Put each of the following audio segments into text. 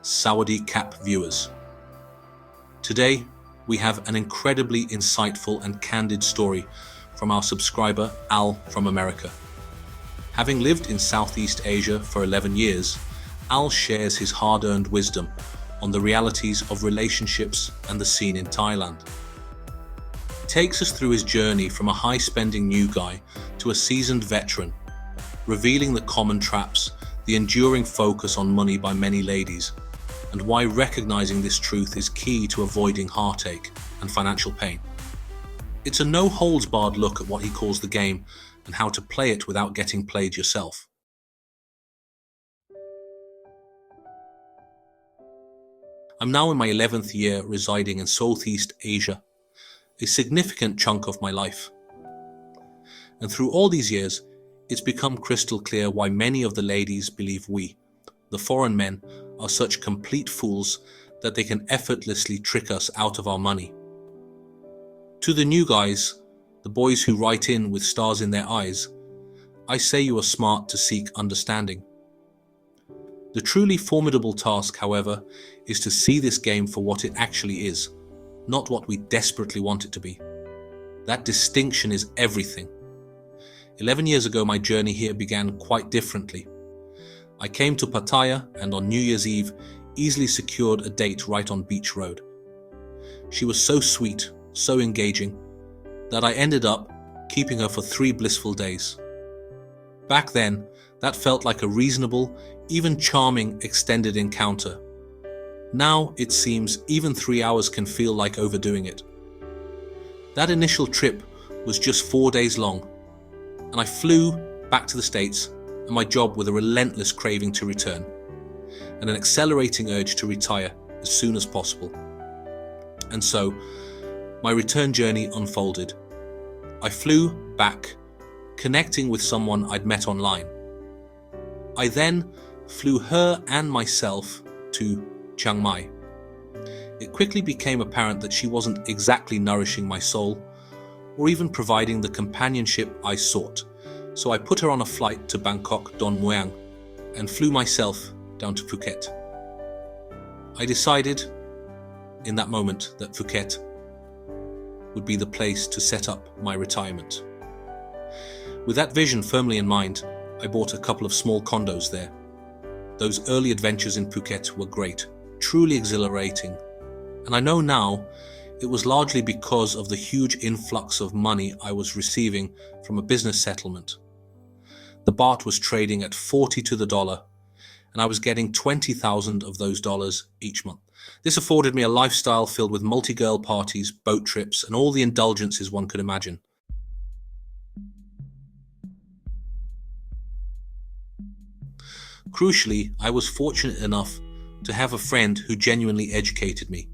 Saudi Cap viewers. Today, we have an incredibly insightful and candid story from our subscriber Al from America. Having lived in Southeast Asia for 11 years, Al shares his hard-earned wisdom on the realities of relationships and the scene in Thailand. He takes us through his journey from a high-spending new guy to a seasoned veteran, revealing the common traps, the enduring focus on money by many ladies, and why recognizing this truth is key to avoiding heartache and financial pain. It's a no-holds-barred look at what he calls the game and how to play it without getting played yourself. I'm now in my 11th year residing in Southeast Asia, a significant chunk of my life. And through all these years, it's become crystal clear why many of the ladies believe we, the foreign men, are such complete fools that they can effortlessly trick us out of our money. To the new guys, the boys who write in with stars in their eyes, I say you are smart to seek understanding. The truly formidable task, however, is to see this game for what it actually is, not what we desperately want it to be. That distinction is everything. 11 years ago, my journey here began quite differently. I came to Pattaya and on New Year's Eve easily secured a date right on Beach Road. She was so sweet, so engaging, that I ended up keeping her for 3 blissful days. Back then, that felt like a reasonable, even charming extended encounter. Now, it seems even 3 hours can feel like overdoing it. That initial trip was just 4 days long, and I flew back to the States and my job with a relentless craving to return and an accelerating urge to retire as soon as possible. And so, my return journey unfolded. I flew back, connecting with someone I'd met online. I then flew her and myself to Chiang Mai. It quickly became apparent that she wasn't exactly nourishing my soul or even providing the companionship I sought, so I put her on a flight to Bangkok Don Mueang and flew myself down to Phuket. I decided in that moment that Phuket would be the place to set up my retirement. With that vision firmly in mind, I bought a couple of small condos there. Those early adventures in Phuket were great, truly exhilarating, and I know now it was largely because of the huge influx of money I was receiving from a business settlement. The baht was trading at 40 to the dollar, and I was getting 20,000 of those dollars each month. This afforded me a lifestyle filled with multi-girl parties, boat trips, and all the indulgences one could imagine. Crucially, I was fortunate enough to have a friend who genuinely educated me.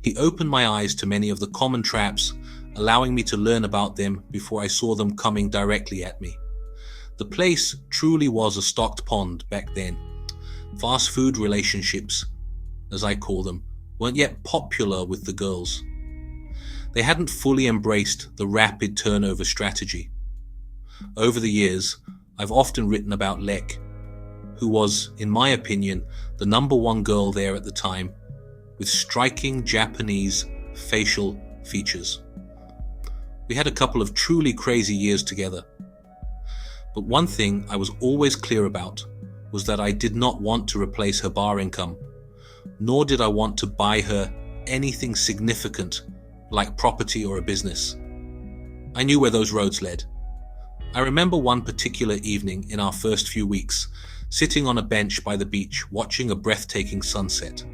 He opened my eyes to many of the common traps, allowing me to learn about them before I saw them coming directly at me. The place truly was a stocked pond back then. Fast food relationships, as I call them, weren't yet popular with the girls. They hadn't fully embraced the rapid turnover strategy. Over the years, I've often written about Lek, who was, in my opinion, the #1 girl there at the time, with striking Japanese facial features. We had a couple of truly crazy years together. But one thing I was always clear about was that I did not want to replace her bar income, nor did I want to buy her anything significant like property or a business. I knew where those roads led. I remember one particular evening in our first few weeks, sitting on a bench by the beach watching a breathtaking sunset.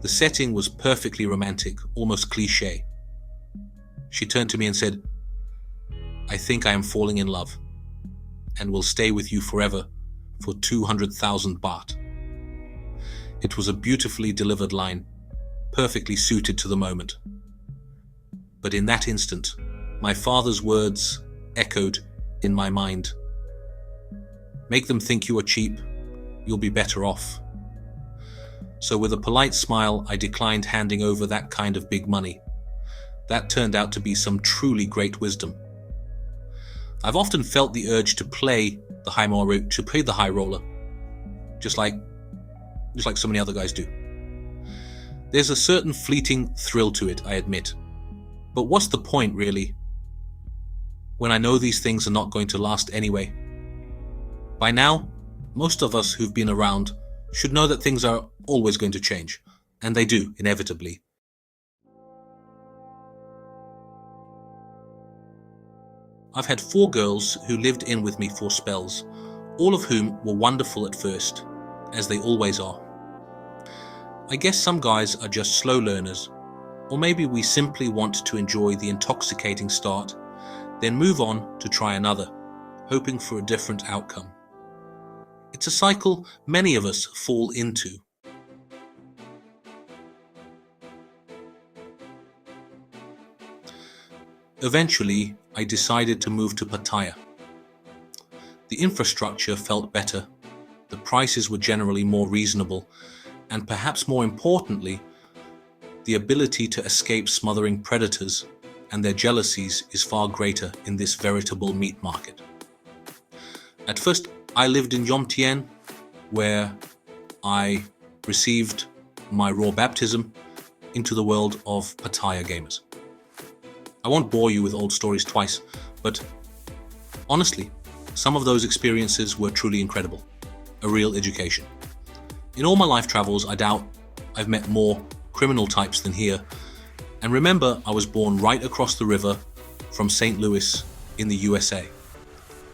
The setting was perfectly romantic, almost cliché. She turned to me and said, "I think I am falling in love and will stay with you forever for 200,000 baht." It was a beautifully delivered line, perfectly suited to the moment. But in that instant, my father's words echoed in my mind. "Make them think you are cheap, you'll be better off." So with a polite smile, I declined handing over that kind of big money. That turned out to be some truly great wisdom. I've often felt the urge to play the high roller, just like just like so many other guys do. There's a certain fleeting thrill to it, I admit. But what's the point, really, when I know these things are not going to last anyway? By now, most of us who've been around should know that things are always going to change, and they do, inevitably. I've had 4 girls who lived in with me for spells, all of whom were wonderful at first, as they always are. I guess some guys are just slow learners, or maybe we simply want to enjoy the intoxicating start, then move on to try another, hoping for a different outcome. It's a cycle many of us fall into. Eventually, I decided to move to Pattaya. The infrastructure felt better, the prices were generally more reasonable, and perhaps more importantly, the ability to escape smothering predators and their jealousies is far greater in this veritable meat market. At first, I lived in Yom Tien, where I received my raw baptism into the world of Pattaya gamers. I won't bore you with old stories twice, but honestly, some of those experiences were truly incredible, a real education. In all my life travels, I doubt I've met more criminal types than here. And remember, I was born right across the river from St. Louis in the USA,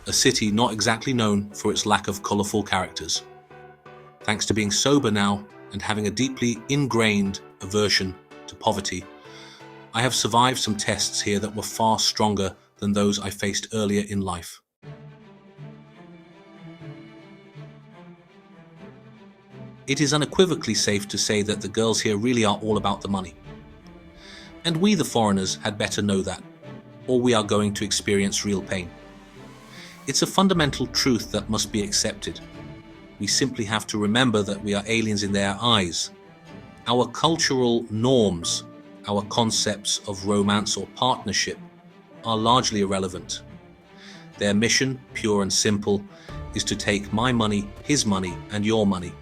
a city not exactly known for its lack of colorful characters. Thanks to being sober now and having a deeply ingrained aversion to poverty, I have survived some tests here that were far stronger than those I faced earlier in life. It is unequivocally safe to say that the girls here really are all about the money. And we, the foreigners, had better know that, or we are going to experience real pain. It's a fundamental truth that must be accepted. We simply have to remember that we are aliens in their eyes. Our cultural norms, our concepts of romance or partnership, are largely irrelevant. Their mission, pure and simple, is to take my money, his money, and your money.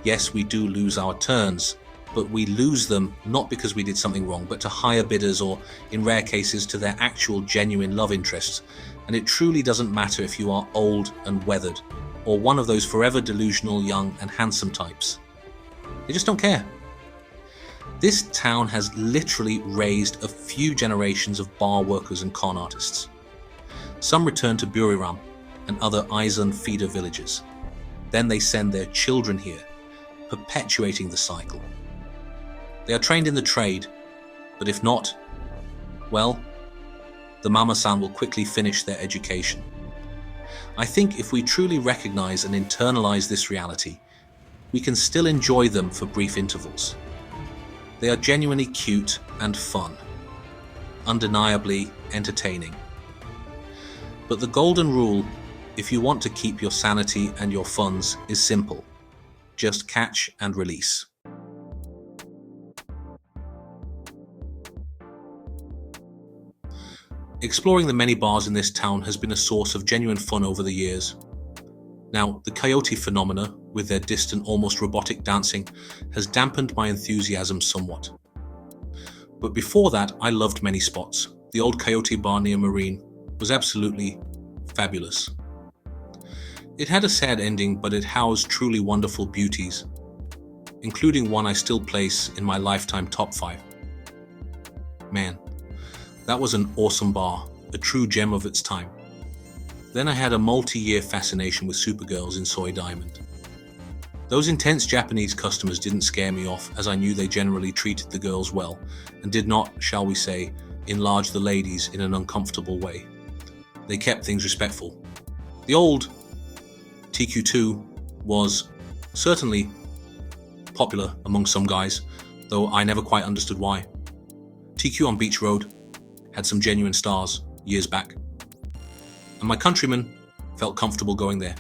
Yes, we do lose our turns, but we lose them not because we did something wrong, but to higher bidders or, in rare cases, to their actual genuine love interests. And it truly doesn't matter if you are old and weathered, or one of those forever delusional young and handsome types. They just don't care. This town has literally raised a few generations of bar workers and con artists. Some return to Buriram and other Aisan feeder villages. Then they send their children here, perpetuating the cycle. They are trained in the trade, but if not, well, the mama-san will quickly finish their education. I think if we truly recognize and internalize this reality, we can still enjoy them for brief intervals. They are genuinely cute and fun, undeniably entertaining. But the golden rule, if you want to keep your sanity and your funds, is simple. Just catch and release. Exploring the many bars in this town has been a source of genuine fun over the years. Now, the coyote phenomena, with their distant, almost robotic dancing, has dampened my enthusiasm somewhat. But before that, I loved many spots. The old Coyote Bar near Marine was absolutely fabulous. It had a sad ending, but it housed truly wonderful beauties, including one I still place in my lifetime top 5. Man, that was an awesome bar, a true gem of its time. Then I had a multi-year fascination with Supergirls in Soy Diamond. Those intense Japanese customers didn't scare me off, as I knew they generally treated the girls well, and did not, shall we say, enlarge the ladies in an uncomfortable way. They kept things respectful. The old TQ2 was certainly popular among some guys, though I never quite understood why. TQ on Beach Road had some genuine stars years back, and my countrymen felt comfortable going there.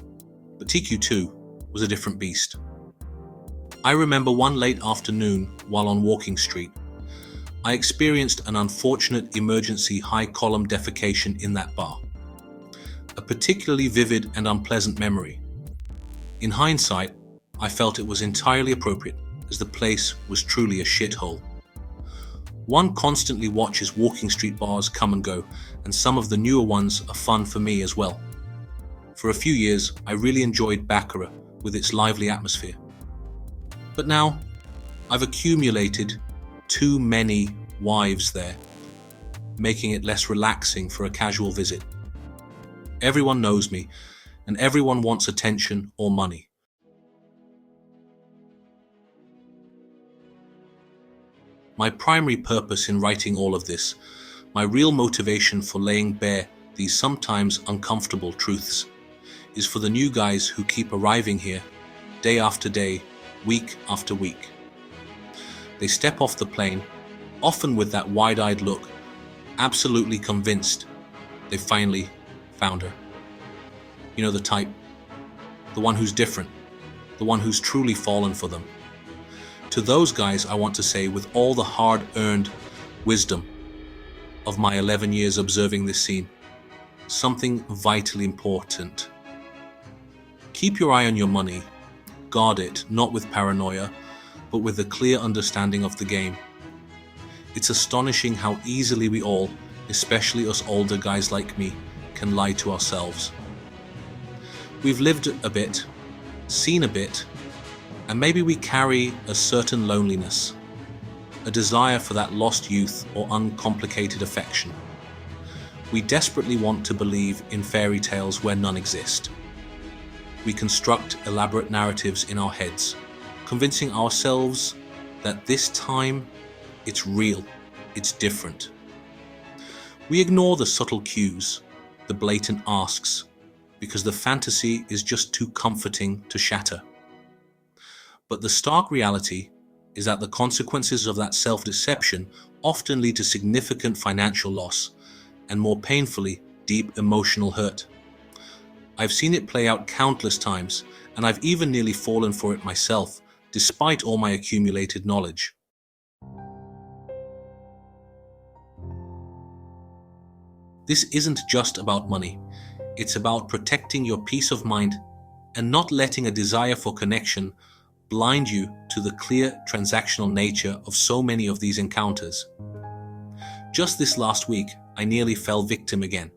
But TQ2 was a different beast. I remember one late afternoon while on Walking Street, I experienced an unfortunate emergency high column defecation in that bar. A particularly vivid and unpleasant memory. In hindsight, I felt it was entirely appropriate, as the place was truly a shithole. One constantly watches walking street bars come and go, and some of the newer ones are fun for me as well. For a few years, I really enjoyed Baccarat with its lively atmosphere. But now, I've accumulated too many wives there, making it less relaxing for a casual visit. Everyone knows me, and everyone wants attention or money. My primary purpose in writing all of this, my real motivation for laying bare these sometimes uncomfortable truths, is for the new guys who keep arriving here, day after day, week after week. They step off the plane, often with that wide-eyed look, absolutely convinced they finally found her. You know, the type, the one who's different, the one who's truly fallen for them. To those guys, I want to say, with all the hard-earned wisdom of my 11 years observing this scene, something vitally important. Keep your eye on your money, guard it, not with paranoia, but with a clear understanding of the game. It's astonishing how easily we all, especially us older guys like me, can lie to ourselves. We've lived a bit, seen a bit, and maybe we carry a certain loneliness, a desire for that lost youth or uncomplicated affection. We desperately want to believe in fairy tales where none exist. We construct elaborate narratives in our heads, convincing ourselves that this time it's real, it's different. We ignore the subtle cues, the blatant asks, because the fantasy is just too comforting to shatter. But the stark reality is that the consequences of that self-deception often lead to significant financial loss and, more painfully, deep emotional hurt. I've seen it play out countless times, and I've even nearly fallen for it myself, despite all my accumulated knowledge. This isn't just about money. It's about protecting your peace of mind and not letting a desire for connection blind you to the clear transactional nature of so many of these encounters. Just this last week, I nearly fell victim again.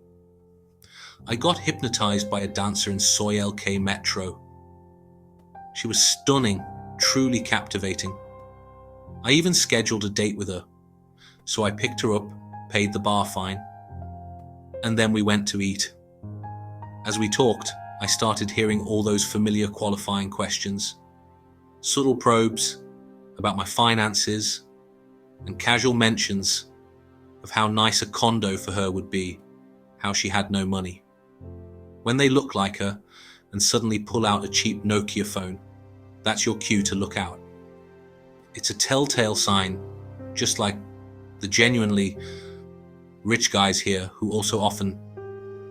I got hypnotized by a dancer in Soy LK Metro. She was stunning, truly captivating. I even scheduled a date with her, so I picked her up, paid the bar fine, and then we went to eat. As we talked, I started hearing all those familiar qualifying questions. Subtle probes about my finances and casual mentions of how nice a condo for her would be, how she had no money. When they look like her and suddenly pull out a cheap Nokia phone, that's your cue to look out. It's a telltale sign, just like the genuinely rich guys here who also often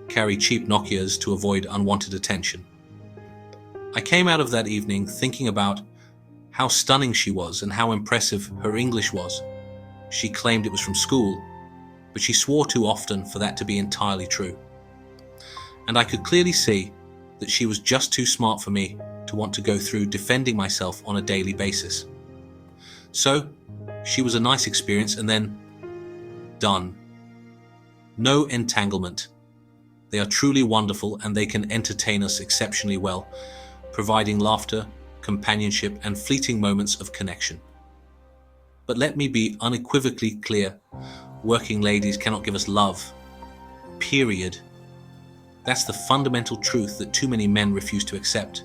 carry cheap Nokias to avoid unwanted attention. I came out of that evening thinking about how stunning she was and how impressive her English was. She claimed it was from school, but she swore too often for that to be entirely true. And I could clearly see that she was just too smart for me to want to go through defending myself on a daily basis. So, she was a nice experience and then done. No entanglement. They are truly wonderful and they can entertain us exceptionally well, providing laughter, companionship, and fleeting moments of connection. But let me be unequivocally clear, working ladies cannot give us love. Period. That's the fundamental truth that too many men refuse to accept,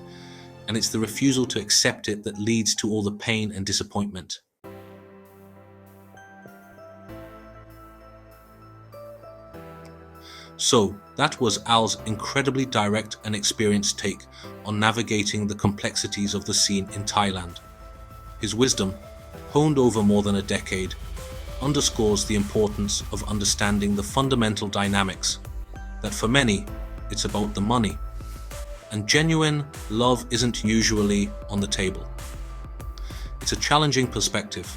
and it's the refusal to accept it that leads to all the pain and disappointment. So, that was Al's incredibly direct and experienced take on navigating the complexities of the scene in Thailand. His wisdom, honed over more than a decade, underscores the importance of understanding the fundamental dynamics, that for many, it's about the money, and genuine love isn't usually on the table. It's a challenging perspective,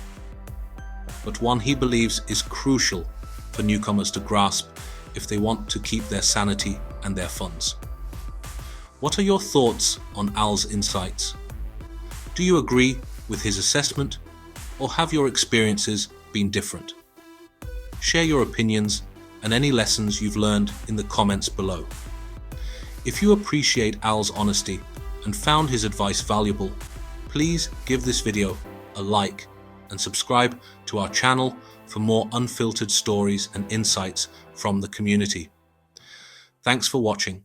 but one he believes is crucial for newcomers to grasp if they want to keep their sanity and their funds. What are your thoughts on Al's insights? Do you agree with his assessment, or have your experiences been different? Share your opinions and any lessons you've learned in the comments below. If you appreciate Al's honesty and found his advice valuable, please give this video a like and subscribe to our channel for more unfiltered stories and insights from the community. Thanks for watching.